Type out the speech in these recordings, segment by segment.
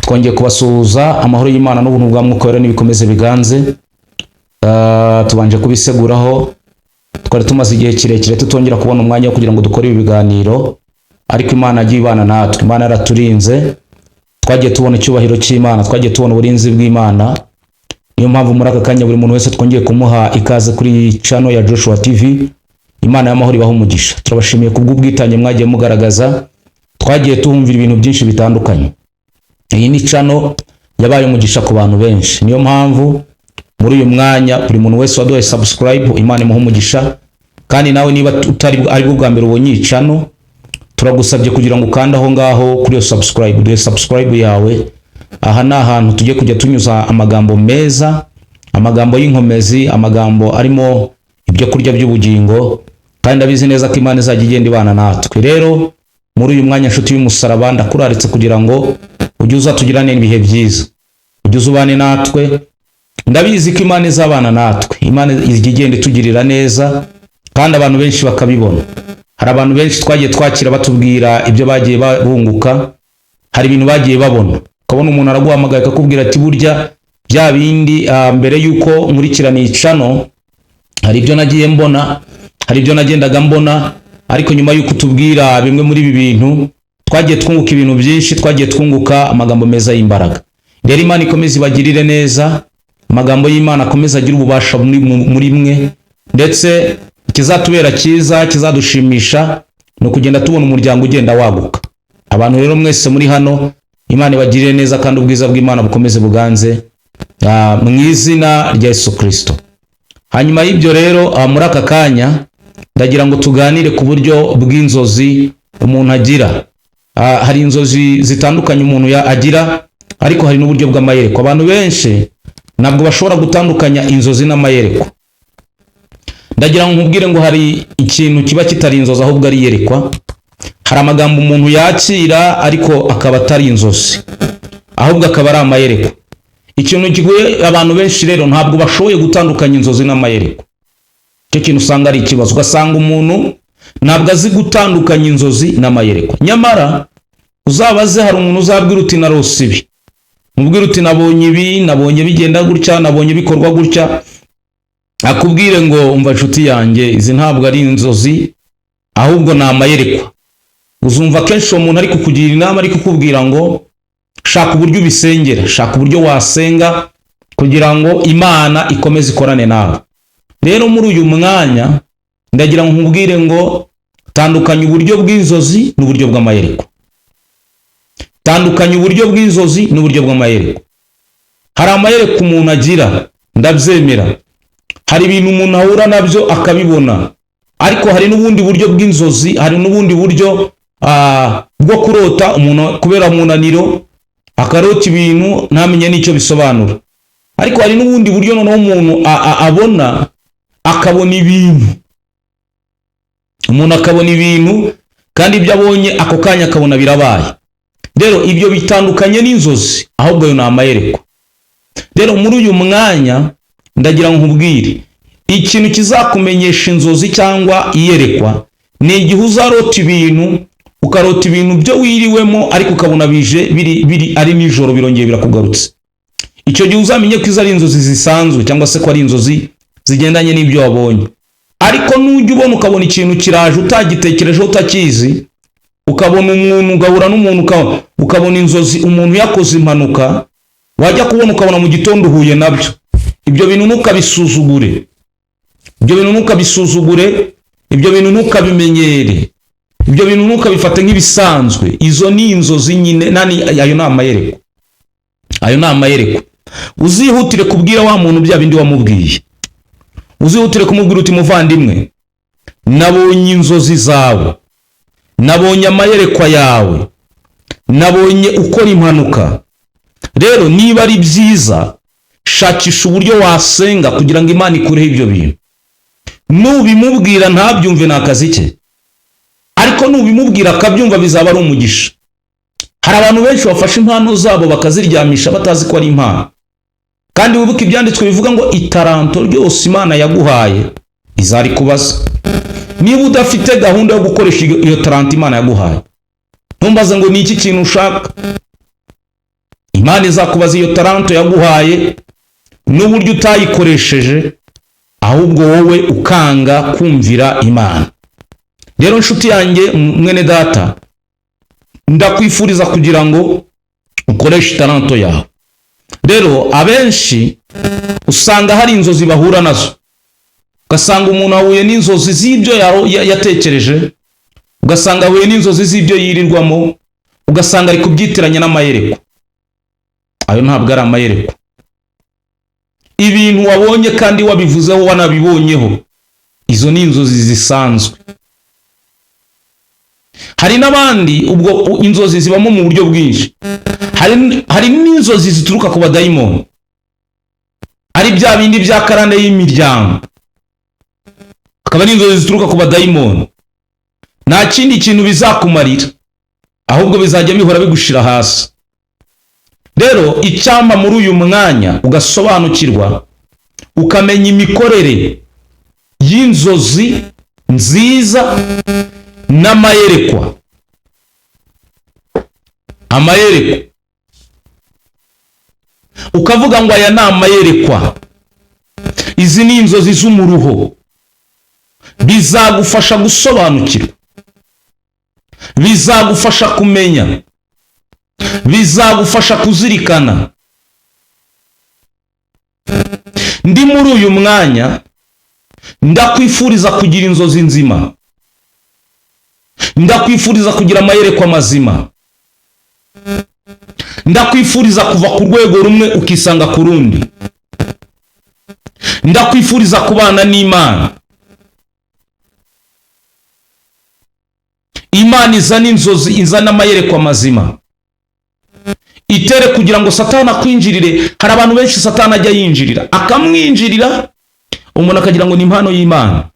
twongeye kubasuhuza. Amahoro y'Imana n'ubuntu bwa Mwuka Wera nibikomeze biganze. Tubanje kubiseguraho, twari tumaze igihe kirekire tutongera kubona umwanya wo kugira ngo dukore ibi biganiro, ariko Imana yagiye ibana natwe. Imana yaraturinze, twagiye tubona icyubahiro cy'Imana, twagiye tubona uburinzi bw'Imana. Niyo mpamvu muri aka kanya buri muntu wese twongeye kumuha ikaze kuri channel ya Joshua TV. Imana y'amahoro ibaho umugisha. Turabashimiye kubw'ubwitange mwagiye mugaragaza. Twagiye tuhumvira ibintu byinshi bitandukanye. Iyi ni channel yabaye umugisha ku bantu benshi. Niyo mpamvu muri uyu mwanya buri muntu wese waduhaye subscribe, Imana imuha umugisha. Kandi nawe niba utari ari bwa mbere ubonye iyi channel, turagusabye kugira ngo ukanda aho ngaho kuri subscribe, duhe subscribe yawe. Aha ni ahantu tujye kujya tunyuza amagambo meza, amagambo y'inkomezi, amagambo arimo ibyo kurya by'ubugingo, kandi abizi neza ko Imana izajya igenda ibana natwe. Rero muri uyu mwanya nshuti y'umusaraba ndakuraritse kugira ngo ujye uzatugirane ibihe byiza, ujye uzubane natwe. Ndabizi ko Imana izabana natwe, Imana izajya igenda itugirira neza, kandi abantu benshi bakabibona. Hari abantu benshi twagiye twakira batubwira ibyo bagiye bunguka, hari ibintu bagiye babona. Ukabona umuntu araguhamagaye akakubwira ati burya bya bindi mbere yuko nkurikirana iyi channel hari ibyo nagiye mbona, hari ibyo nagendaga mbona, ariko nyuma yuko tubwira bimwe muri ibi bintu twagiye twunguka ibintu byinshi, twagiye twunguka amagambo meza y'imbaraga. Rero Imana ikomeze ibagirire neza, amagambo y'Imana akomeza agira ububasha muri mwe, ndetse kizatubera cyiza, kizadushimisha no kugenda tubona umuryango ugenda waguka. Abantu rero mwese muri hano, Imana ibagirire neza kandi ubwiza bw'Imana bukomeze buganze mu izina rya Yesu Kristo. Hanyuma y'ibyo rero muri aka kanya ndagira ngo tuganire ku buryo bw'inzozi umuntu agira. Hari inzozi zitandukanye umuntu agira, ariko hari n'uburyo bw'amayerekwa. Abantu benshi ntabwo bashobora gutandukanya inzozi n'amayerekwa. Ndagira ngo nkubwire ngo hari ikintu kiba kitari inzozi ahubwo ari iyerekwa. Hari amagambo umuntu yakira ariko akaba atari inzozi, ahubwo akaba ari amayerekwa. Ikintu kigoye abantu benshi rero ntabwo bashoboye gutandukanya inzozi n'amayerekwa. Icyo kintu usanga ari ikibazo, ugasanga umuntu ntabwo azi gutandukanya inzozi n'amayerekwa. Nyamara uzabaze, hari umuntu uzabwira uti narose ibi, mubwira uti nabonye ibi, nabonye bigenda gutya, nabonye bikorwa gutya, akubwire ngo umva nshuti yanjye, izi ntabwo ari inzozi ahubwo ni amayerekwa. Uzumva kenshi uwo muntu ari kukugira inama, ari kukubwira ngo shaka uburyo ubisengera, shaka uburyo wasenga kugira ngo Imana ikomeze ikorane nawe. Rero muri uyu mwanya ndagira ngo nkubwire ngo tandukanya uburyo bw'inzozi n'uburyo bw'amayerekwa. Tandukanya uburyo bw'inzozi n'uburyo bw'amayerekwa. Hari amayerekwa umuntu agira, ndabyemera. Hari ibintu umuntu ahura nabyo akabibona, ariko hari n'ubundi buryo bw'inzozi, hari n'ubundi buryo bwo kurota umuntu kubera umunaniro akarota ibintu ntamenye n'icyo bisobanura. Ariko hari n'ubundi buryo noneho umuntu abona akabona ibintu, umuntu akabona ibintu kandi ibyo abonye ako kanya akabona birabaye. Rero ibyo bitandukanye n'inzozi, ahubwo yo ni amayerekwa. Rero muri uyu mwanya ndagira ngo nkubwire ikintu kizakumenyesha inzozi cyangwa iyerekwa. Ni igihe uzarota ibintu, ukarota ibintu byo wiriwemo ariko ukabona bije biri ari nijoro birongeye birakugarutse. Icyo gihe uzamenye ko izari inzozi zisanzwe cyangwa se ko ari inzozi zigendanye n'ibyo wabonye. Ariko nujya ubona ukabona ikintu kiraje utagitekerejeho, utakizi, ukabona umuntu, ugahura n'umuntu, ukabona inzozi umuntu yakoze impanuka, wajya kubona ukabona mu gitondo uhuye nabyo. Ibyo bintu ntukabisuzugure, ibyo bintu ntukabisuzugure, ibyo bintu ntukabimenyere, ibyo bintu ntukabifate nk'ibisanzwe. Izo ni inzozi nyine, ayo ni amayerekwa, ayo ni amayerekwa. Uzihutire kubwira wa muntu bya bindi wamubwiye, uzihutire kumubwira uti muvandimwe, nabonye inzozi zawe, nabonye amayerekwa yawe, nabonye ukora impanuka. Rero niba ari byiza, shakisha uburyo wasenga kugira ngo Imana ikureho ibyo bintu. Nubimubwira ntabyumve n'akazi ke, ariko nubimubwira akabyumva bizaba ari umugisha. Hari abantu benshi bafashe impano zabo bakaziryamisha batazi ko ari impano. Kandi wibuke ibyanditswe bivuga ngo itaranto ryose Imana yaguhaye izari kubaza. Niba udafite gahunda yo gukoresha iyo taranto Imana yaguhaye, ntumbaze ngo ni iki kintu ushaka. Imana izakubaza iyo taranto yaguhaye n'uburyo utayikoresheje, ahubwo wowe ukanga kumvira Imana. Rero nshuti yanjye mwene data, ndakwifuriza kugira ngo ukoreshe taranto yawe. Rero abenshi usanga hari inzozi bahura nazo, ugasanga umuntu ahuye n'inzozi z'ibyo yatekereje, ugasanga ahuye n'inzozi z'ibyo yirirwamo, ugasanga ari kubyitiranya n'amayereko. Ayo ntabwo ari amayereko. Ibintu wabonye kandi wabivuzeho wanabibonyeho, izo ni inzozi zisanzwe. Hari n'abandi ubwo inzozi zibamo mu buryo bwinshi. Hari n'inzozi zituruka ku badayimoni, ari bya bindi bya karande y'imiryango, akaba n'inzozi zituruka ku badayimoni. Nta kindi kintu bizakumarira, ahubwo bizajya bihora bigushira hasi. Rero icyamba muri uyu mwanya ugasobanukirwa, ukamenya imikorere y'inzozi nziza n'amayerekwa. Amayerekwa ukavuga ngo aya ni amayerekwa, izi ni inzozi z'umuruho, bizagufasha gusobanukirwa, bizagufasha kumenya, bizagufasha kuzirikana. Ndi muri uyu mwanya ndakwifuriza kugira inzozi nzima, ndakwifuriza kugira amayerekwa mazima, ndakwifuriza kuva ku rwego rumwe ukisanga ku rundi, ndakwifuriza kubana n'Imana. Imana izana inzozi, izana amayerekwa mazima, itere kugira ngo Satani akwinjirire. Hari abantu benshi Satani ajya yinjirira, akamwinjirira, umuntu akagira ngo ni impano y'Imana,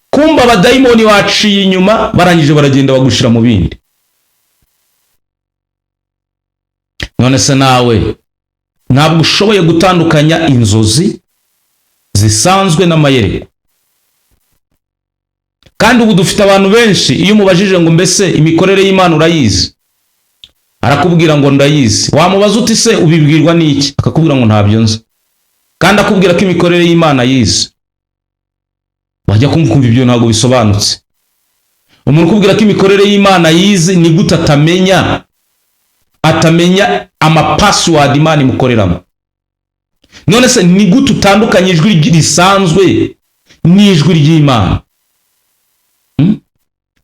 kumba abadayimoni baciye inyuma, barangije baragenda bagushira mu bindi. None se nawe ntabwo ushoboye gutandukanya inzozi zisanzwe n'amayerekwa? Kandi ubu dufite abantu benshi, iyo umubajije ngo mbese imikorere y'Imana urayizi, arakubwira ngo ndayizi. Wamubaza uti se ubibwirwa n'iki? Akakubwira ngo ntabyo nzi, kandi akubwira ko imikorere y'Imana yize. Wajya kumva ibyo ntabwo bisobanutse. Umuntu ukubwira ko imikorere y'Imana yize, ni gute atamenya amapassword Imana imukoreramo? None se ni gute utandukanye ijwi risanzwe n'ijwi ry'Imana?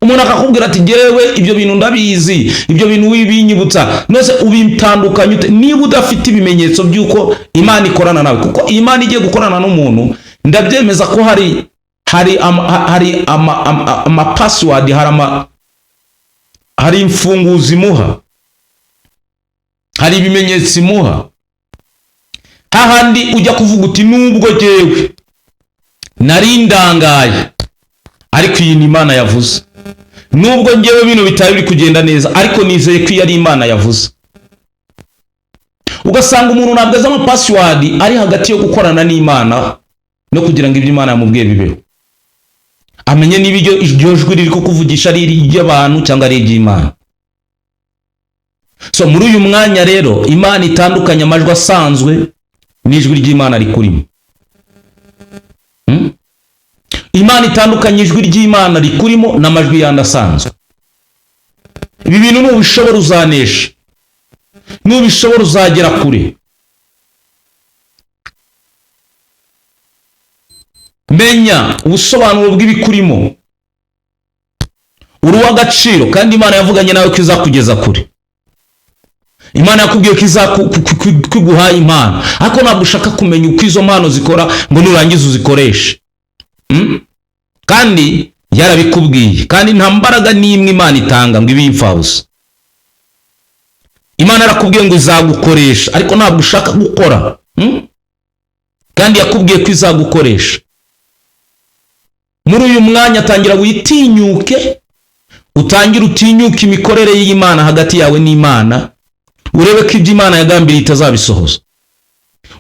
Umuntu akakubwira ati jewe ibyo bintu ndabizi, ibyo bintu wibinyibutsa. None se ubitandukanye ute niba udafite ibimenyetso by'uko Imana ikorana nawe? Kuko Imana igiye gukorana n'umuntu, ndabyemeza ko hari amapassword, hari imfunguzi imuha, hari ibimenyetso imuha. Hahandi ujya kuvuga uti nubwo jewe nari ndangaye, ariko iyi ni Imana yavuze. Nubwo ngewe bino bitari biri kugenda neza, ariko nizeye ko iyi ari Imana yavuze. Ugasanga umuntu ntabwo azi amapassword ari hagati yo gukorana n'Imana no kugira ngo ibyo Imana yamubwiye bibeho. Amenye niba iryo jwi riri kukuvugisha ari iry'abantu cyangwa ari iry'Imana. So muri uyu mwanya rero, Imana itandukanya amajwi asanzwe n'ijwi ry'Imana rikurimo. Imana itandukanye ijwi ry'Imana rikurimo n'amajwi yandi asanzwe. Ibi bintu nubishobora uzanesha, nubishobora uzagera kure. Menya ubusobanuro bw'ibikurimo, uri uw'agaciro, kandi Imana yavuganye nawe ko izakugeza kure. Imana yakubwiye ko izakiguhaye impano, ariko ntabwo ushaka kumenya uko izo mpano zikora ngo nurangiza uzikoreshe. Kandi yarabikubwiye, kandi nta mbaraga n'imwe Imana itanga ngo ibe imfabusa. Imana yarakubwiye ngo izagukoresha, ariko ntabwo ushaka gukora. Kandi yakubwiye ko izagukoresha. Muri uyu mwanya tangira witinyuke, utangire utinyuke imikorere y'Imana hagati yawe n'Imana. Urebe ko ibyo Imana yagambiriye itazabisohoza.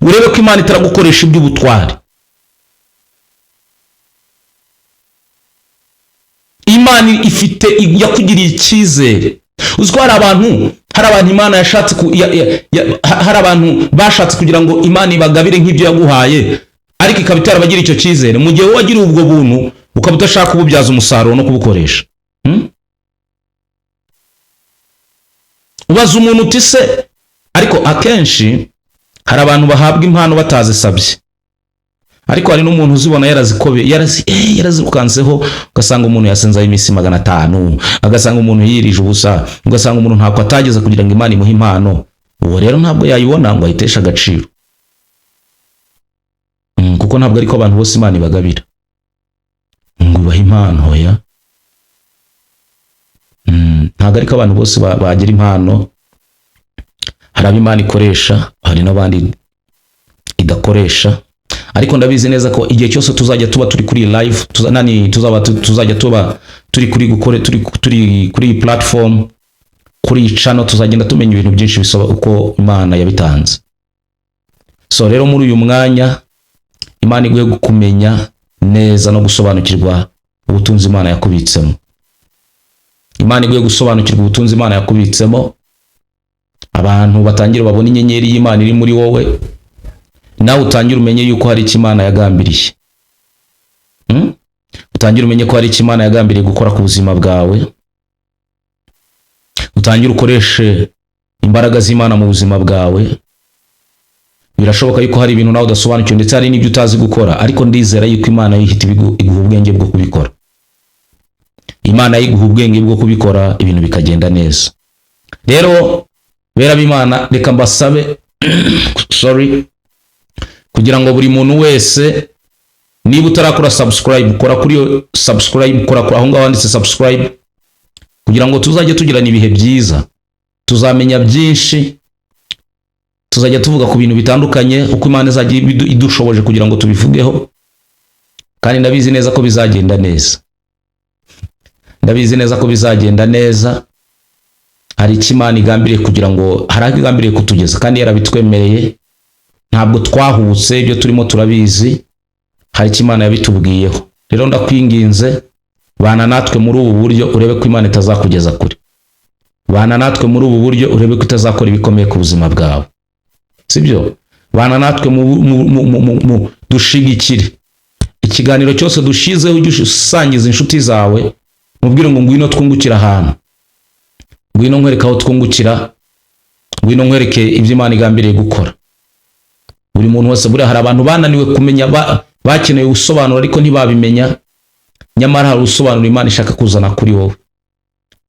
Urebe ko Imana itaragukoresha iby'ubutwari. Imana ifite yakugiriye icyizere. Uziko hari abantu hari abantu Imana yashatse hari abantu bashatse kugira ngo Imana ibagabire nk'ibyo yaguhaye, ariko ikabitara bagira icyo cyizere mu gihe wagira ubwo buntu ukaba udashaka kububyaza umusaruro no kubukoresha. Ubaza umuntu uti se, ariko akenshi hari abantu bahabwa impano batazisabye, ariko hari n'umuntu uzibona yarazirukanseho, ugasanga umuntu yasenzaho iminsi 500, agasanga umuntu yirije ubusa, ugasanga umuntu ntako atageza kugira ngo Imana imuhe impano. Uwo rero ntabwo yayibona ngo ayiteshe agaciro, kuko ntabwo ariko abantu bose Imana ibagabira ngo ibahe impano. Ya ntabwo ariko abantu bose bagira impano. Hari abo Imana ikoresha, hari n'abandi idakoresha, ariko ndabizi neza ko igihe cyose tuzajya tuba turi kuri live, tuzajya tuba turi kuri platform, kuri channel, tuzagenda tumenya ibintu byinshi bisaba uko Imana yabitanze. So rero muri uyu mwanya Imana iguhe kumenya neza no gusobanukirwa ubutunzi Imana yakubitsemo. Imana iguhe gusobanukirwa ubutunzi Imana yakubitsemo. Abantu batangira babona inyenyeri y'Imana iri muri wowe, nawe utangira umenye yuko hari icyo Imana yagambiriye. Utangira umenye ko hari icyo Imana yagambiriye gukora ku buzima bwawe. Utangira ukoreshe imbaraga z'Imana mu buzima bwawe. Birashoboka yuko hari ibintu nawe udasobanukiwe ndetse hari n'ibyo utazi gukora, ariko ndizera yuko Imana yihita iguha ubwenge bwo kubikora. Imana yiguha ubwenge bwo kubikora, ibintu bikagenda neza. Rero bera b'Imana, reka mbasabe kugira ngo buri muntu wese, niba utarakora subscribe, kora kuri subscribe, kora aho ngaho handitse subscribe, kugira ngo tuzajye tugirana ibihe byiza, tuzamenya byinshi, tuzajya tuvuga ku bintu bitandukanye uko Imana izajya idushoboje kugira ngo tubivugeho, kandi ndabizi neza ko bizagenda neza. Ndabizi neza ko bizagenda neza. Hari icyo Imana igambiriye kugira ngo, hari aho igambiriye kutugeza, kandi yarabitwemereye. Ntabwo twahutse, ibyo turimo turabizi, hari icyo Imana yabitubwiyeho. Rero ndakwinginze, bana natwe muri ubu buryo urebe ko Imana itazakugeza kure. Bana natwe muri ubu buryo urebe ko itazakora ibikomeye ku buzima bwawe. Sibyo? Bana natwe mu dushigikire. Ikiganiro cyose dushizeho ujye usangiza inshuti zawe, mubwire ngo ngwino twungukira ahantu. Ngwino nkwereke aho twungukira, ngwino nkwereke ibyo Imana igambiriye gukora. Buri muntu wese, buri hari abantu bananiwe kumenya, bakeneye ubusobanuro ariko ntibabimenya. Nyamara hari ubusobanuro Imana ishaka kuzana kuri wowe.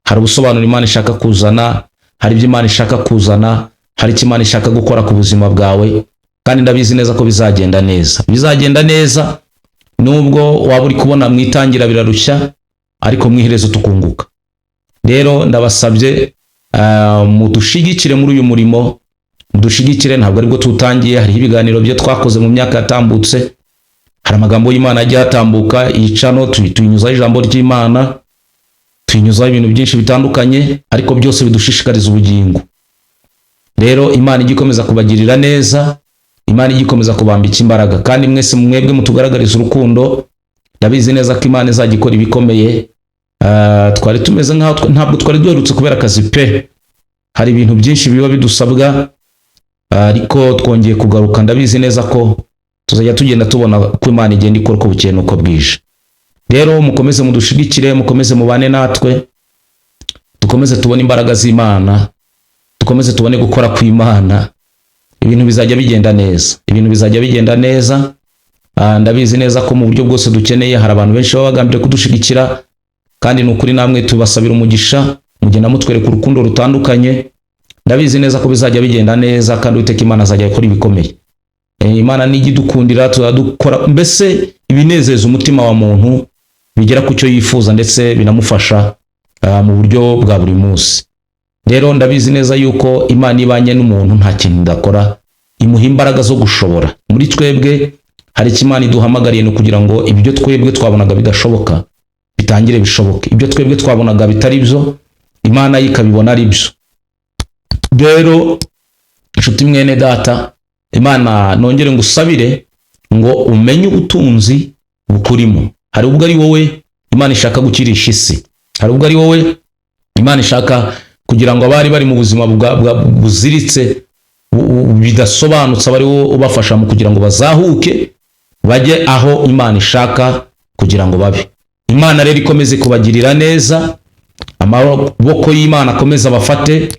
Hari ubusobanuro Imana ishaka kuzana, hari ibyo Imana ishaka kuzana, hari icyo Imana ishaka gukora ku buzima bwawe, kandi ndabizi neza ko bizagenda neza. Bizagenda neza nubwo waba uri kubona mwitangira birarushya, ariko mwiherezo tukunguka. Rero ndabasabye mudushigikire muri uyu murimo, mudushigikire. Ntabwo aribwo tutangiye, hari ibiganiro byo twakoze mu myaka yatambutse, hari amagambo y'Imana agiye atambuka, iyicano tuyinyuzaho ijambo ry'Imana, tuyinyuzaho ibintu byinshi bitandukanye, ariko byose bidushishikariza ubugingo. Rero Imana igikomeza kubagirira neza, Imana igikomeza kubambika imbaraga, kandi mwese mwebwe mutugaragariza urukundo, ndabizi neza ko Imana izagikora ibikomeye. Twari tumeze nkaho ntabwo twari duherutse kubera akazi pe, hari ibintu byinshi biba bidusabwa, ariko twongeye kugaruka. Ndabizi neza ko tuzajya tugenda tubona ko Imana igenda ikora uko bukeye nuko bwije. Rero mukomeze mudushigikire, mukomeze mubane natwe, dukomeze tubone imbaraga z'Imana, dukomeze tubone gukora kw'Imana. Ibintu bizajya bigenda neza, ibintu bizajya bigenda neza. Ndabizi neza ko mu buryo bwose dukeneye, hari abantu benshi baba bagambiriye kudushigikira, kandi nukuri namwe tubasabira umugisha, mugenda mutwereka urukundo rutandukanye. Ndabizi neza ko bizajya bigenda neza, kandi Uwiteka Imana azajya ikora ibikomeye. Imana nigidukundira, tuzadukora mbese ibinezeza umutima wa muntu, bigera ku cyo yifuza ndetse binamufasha mu buryo bwa buri munsi. Rero ndabizi neza yuko Imana ibanye n'umuntu nta kintu idakora, imuha imbaraga zo gushobora. Muri twebwe hari icyo Imana iduhamagariye, no kugira ngo ibyo twebwe twabonaga bidashoboka bitangire bishoboke. Ibyo twebwe twabonaga bitari byo, Imana ikabibona ari byo. Rero inshuti mwene data, Imana nongere ngusabire ngo umenye ubutunzi bukurimo. Hari ubwo ari wowe Imana ishaka gukirisha isi, hari ubwo ari wowe Imana ishaka kugira ngo abari bari mu buzima buziritse bidasobanutse bari ubafasha mu kugira ngo bazahuke bajye aho Imana ishaka kugira ngo babe. Imana rero ikomeze kubagirira neza, amaboko y'Imana akomeze abafate,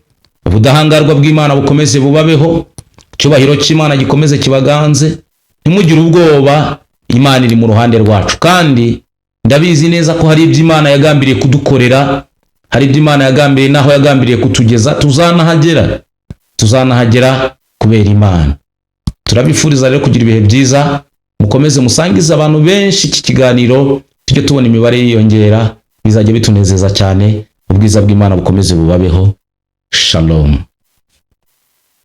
ubudahangarwa bw'Imana bukomeze bubabeho, icyubahiro cy'Imana gikomeze kibaganze. Ntimugire ubwoba, Imana iri mu ruhande rwacu, kandi ndabizi neza ko hari ibyo Imana yagambiriye kudukorera, hari ibyo Imana yagambiriye naho yagambiriye kutugeza, tuzanahagera kubera Imana. Turabifuriza rero kugira ibihe byiza, mukomeze musangize abantu benshi iki kiganiro, tujye tubona imibare yiyongera, bizajya bitunezeza cyane, ubwiza bw'Imana bukomeze bubabeho. Shalom.